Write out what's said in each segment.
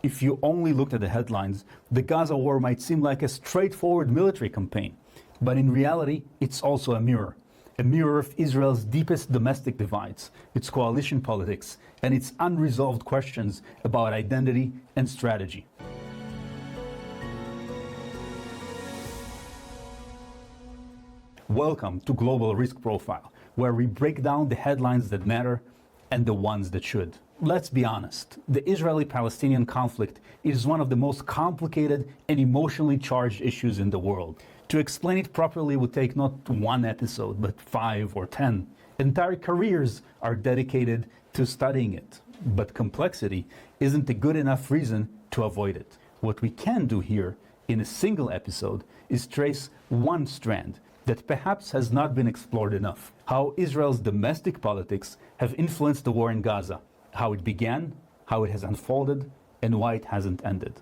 If you only looked at the headlines, the Gaza war might seem like a straightforward military campaign. But in reality, it's also a mirror of Israel's deepest domestic divides, its coalition politics, and its unresolved questions about identity and strategy. Welcome to Global Risk Profile, where we break down the headlines that matter and the ones that should. Let's be honest, the Israeli-Palestinian conflict is one of the most complicated and emotionally charged issues in the world. To explain it properly would take not one episode, but 5 or 10. Entire careers are dedicated to studying it. But complexity isn't a good enough reason to avoid it. What we can do here in a single episode is trace one strand that perhaps has not been explored enough: how Israel's domestic politics have influenced the war in Gaza, how it began, how it has unfolded, and why it hasn't ended.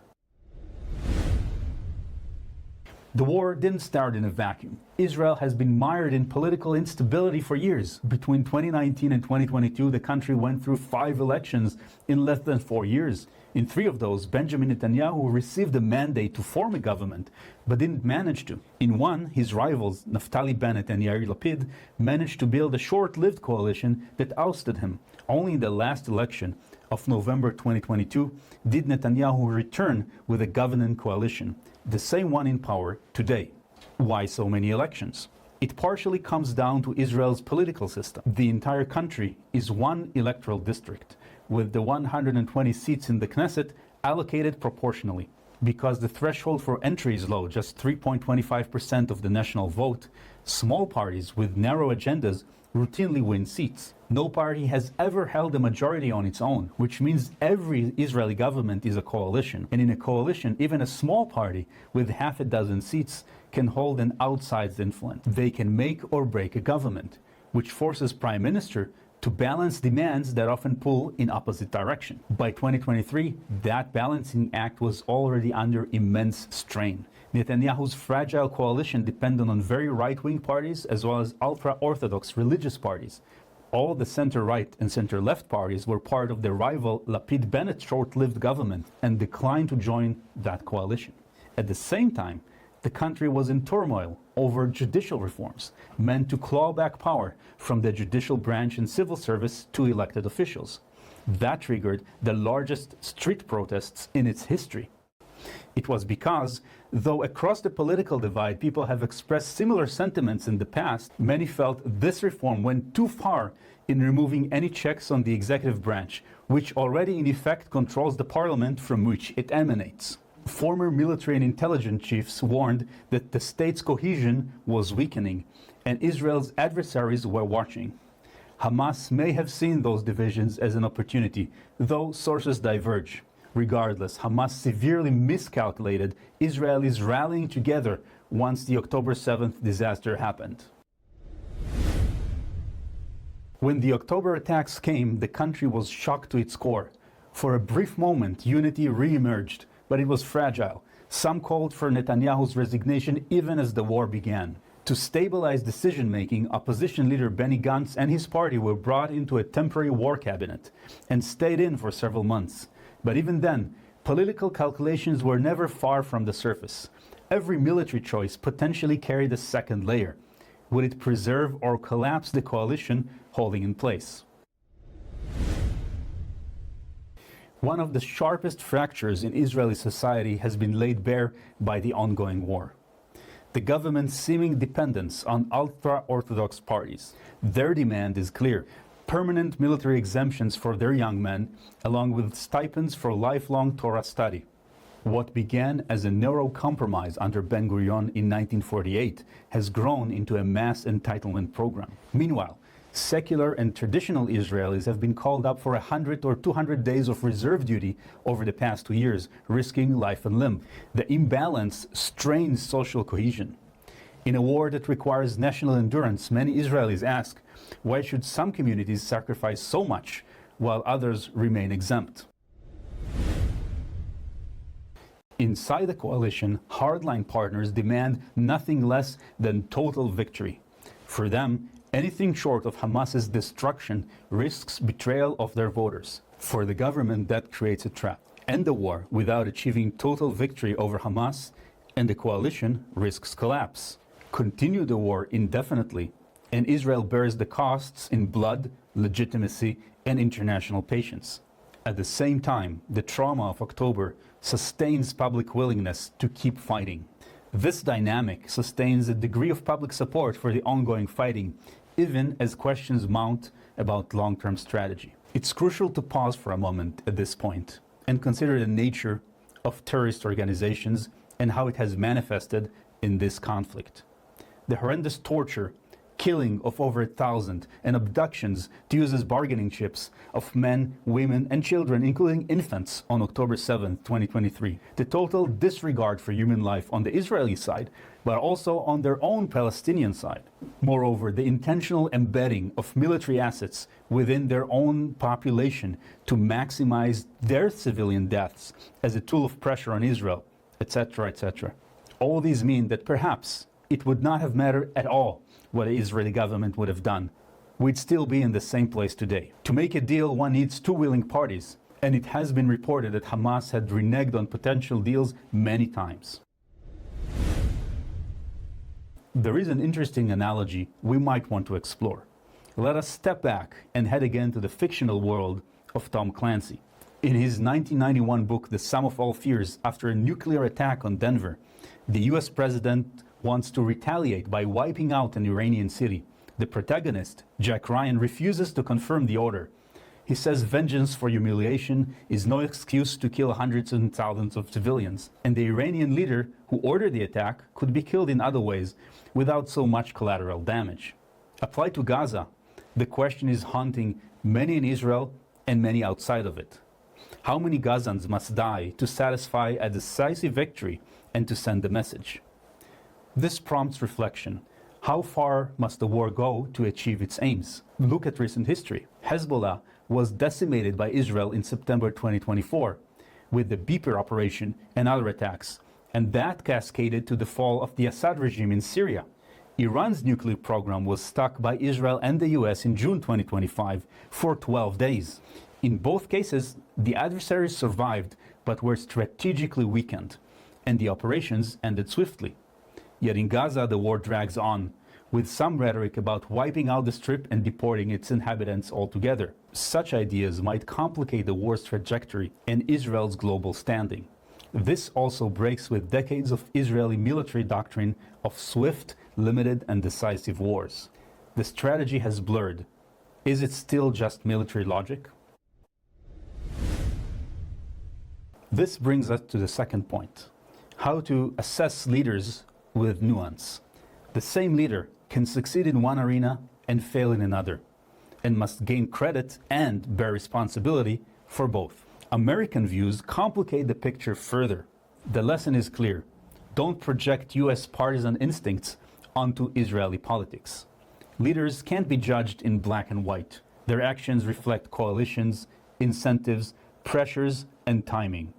The war didn't start in a vacuum. Israel has been mired in political instability for years. Between 2019 and 2022, the country went through 5 elections in less than 4 years. In 3 of those, Benjamin Netanyahu received a mandate to form a government, but didn't manage to. In one, his rivals, Naftali Bennett and Yair Lapid, managed to build a short-lived coalition that ousted him. Only in the last election of November 2022 did Netanyahu return with a governing coalition, the same one in power today. Why so many elections? It partially comes down to Israel's political system. The entire country is one electoral district, with the 120 seats in the Knesset allocated proportionally. Because the threshold for entry is low, just 3.25% of the national vote, small parties with narrow agendas routinely win seats. No party has ever held a majority on its own, which means every Israeli government is a coalition. And in a coalition, even a small party with half a dozen seats can hold an outsized influence. They can make or break a government, which forces Prime Minister to balance demands that often pull in opposite direction. By 2023, that balancing act was already under immense strain. Netanyahu's fragile coalition depended on very right-wing parties as well as ultra-Orthodox religious parties. All the center-right and center-left parties were part of the rival Lapid-Bennett short-lived government and declined to join that coalition. At the same time, the country was in turmoil over judicial reforms meant to claw back power from the judicial branch and civil service to elected officials. That triggered the largest street protests in its history. It was because, though across the political divide people have expressed similar sentiments in the past, many felt this reform went too far in removing any checks on the executive branch, which already in effect controls the parliament from which it emanates. Former military and intelligence chiefs warned that the state's cohesion was weakening, and Israel's adversaries were watching. Hamas may have seen those divisions as an opportunity, though sources diverge. Regardless, Hamas severely miscalculated Israelis rallying together once the October 7th disaster happened. When the October attacks came, the country was shocked to its core. For a brief moment, unity re-emerged, but it was fragile. Some called for Netanyahu's resignation even as the war began. To stabilize decision-making, opposition leader Benny Gantz and his party were brought into a temporary war cabinet and stayed in for several months. But even then, political calculations were never far from the surface. Every military choice potentially carried a second layer. Would it preserve or collapse the coalition holding in place? One of the sharpest fractures in Israeli society has been laid bare by the ongoing war. The government's seeming dependence on ultra-Orthodox parties. Their demand is clear: permanent military exemptions for their young men, along with stipends for lifelong Torah study. What began as a narrow compromise under Ben-Gurion in 1948 has grown into a mass entitlement program. Meanwhile, secular and traditional Israelis have been called up for 100 or 200 days of reserve duty over the past 2 years, risking life and limb. The imbalance strains social cohesion. In a war that requires national endurance, many Israelis ask, why should some communities sacrifice so much while others remain exempt? Inside the coalition, hardline partners demand nothing less than total victory. For them, anything short of Hamas's destruction risks betrayal of their voters. For the government, that creates a trap. End the war without achieving total victory over Hamas, and the coalition risks collapse. Continue the war indefinitely, and Israel bears the costs in blood, legitimacy, and international patience. At the same time, the trauma of October sustains public willingness to keep fighting. This dynamic sustains a degree of public support for the ongoing fighting, even as questions mount about long-term strategy. It's crucial to pause for a moment at this point and consider the nature of terrorist organizations and how it has manifested in this conflict. The horrendous torture, killing of over 1,000, and abductions to use as bargaining chips of men, women, and children, including infants, on October 7, 2023. The total disregard for human life on the Israeli side, but also on their own Palestinian side. Moreover, the intentional embedding of military assets within their own population to maximize their civilian deaths as a tool of pressure on Israel, etc., etc. All these mean that perhaps it would not have mattered at all what the Israeli government would have done. We'd still be in the same place today. To make a deal, one needs two willing parties, and it has been reported that Hamas had reneged on potential deals many times. There is an interesting analogy we might want to explore. Let us step back and head again to the fictional world of Tom Clancy. In his 1991 book, The Sum of All Fears, after a nuclear attack on Denver, the US president wants to retaliate by wiping out an Iranian city. The protagonist, Jack Ryan, refuses to confirm the order. He says vengeance for humiliation is no excuse to kill hundreds and thousands of civilians, and the Iranian leader who ordered the attack could be killed in other ways without so much collateral damage. Applied to Gaza, the question is haunting many in Israel and many outside of it. How many Gazans must die to satisfy a decisive victory and to send the message? This prompts reflection. How far must the war go to achieve its aims? Look at recent history. Hezbollah was decimated by Israel in September 2024 with the Beeper operation and other attacks, and that cascaded to the fall of the Assad regime in Syria. Iran's nuclear program was stuck by Israel and the US in June 2025 for 12 days. In both cases, the adversaries survived but were strategically weakened, and the operations ended swiftly. Yet in Gaza, the war drags on, with some rhetoric about wiping out the Strip and deporting its inhabitants altogether. Such ideas might complicate the war's trajectory and Israel's global standing. This also breaks with decades of Israeli military doctrine of swift, limited, and decisive wars. The strategy has blurred. Is it still just military logic? This brings us to the second point: how to assess leaders with nuance. The same leader can succeed in one arena and fail in another, and must gain credit and bear responsibility for both. American views complicate the picture further. The lesson is clear: don't project US partisan instincts onto Israeli politics. Leaders can't be judged in black and white. Their actions reflect coalitions, incentives, pressures, and timing.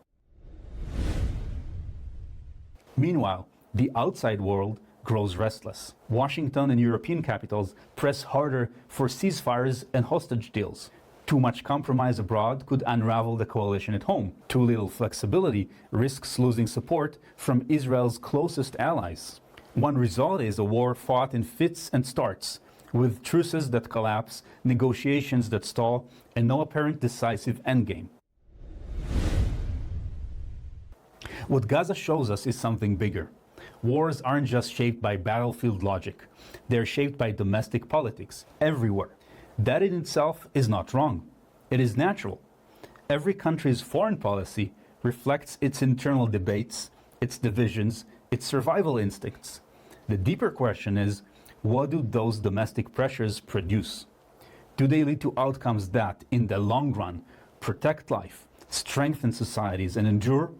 Meanwhile, the outside world grows restless. Washington and European capitals press harder for ceasefires and hostage deals. Too much compromise abroad could unravel the coalition at home. Too little flexibility risks losing support from Israel's closest allies. One result is a war fought in fits and starts, with truces that collapse, negotiations that stall, and no apparent decisive endgame. What Gaza shows us is something bigger. Wars aren't just shaped by battlefield logic. They're shaped by domestic politics, everywhere. That in itself is not wrong. It is natural. Every country's foreign policy reflects its internal debates, its divisions, its survival instincts. The deeper question is, what do those domestic pressures produce? Do they lead to outcomes that, in the long run, protect life, strengthen societies, and endure?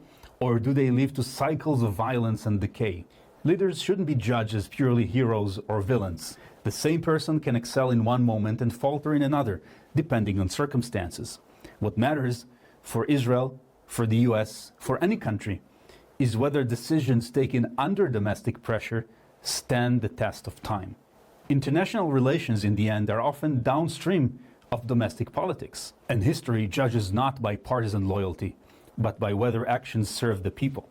Or do they lead to cycles of violence and decay? Leaders shouldn't be judged as purely heroes or villains. The same person can excel in one moment and falter in another, depending on circumstances. What matters for Israel, for the US, for any country, is whether decisions taken under domestic pressure stand the test of time. International relations, in the end, are often downstream of domestic politics, and history judges not by partisan loyalty, but by whether actions serve the people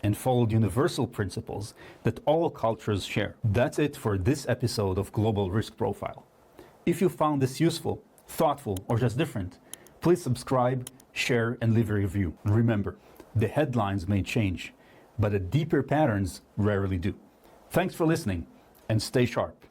and followed universal principles that all cultures share. That's it for this episode of Global Risk Profile. If you found this useful, thoughtful, or just different, please subscribe, share, and leave a review. Remember, the headlines may change, but the deeper patterns rarely do. Thanks for listening, and stay sharp.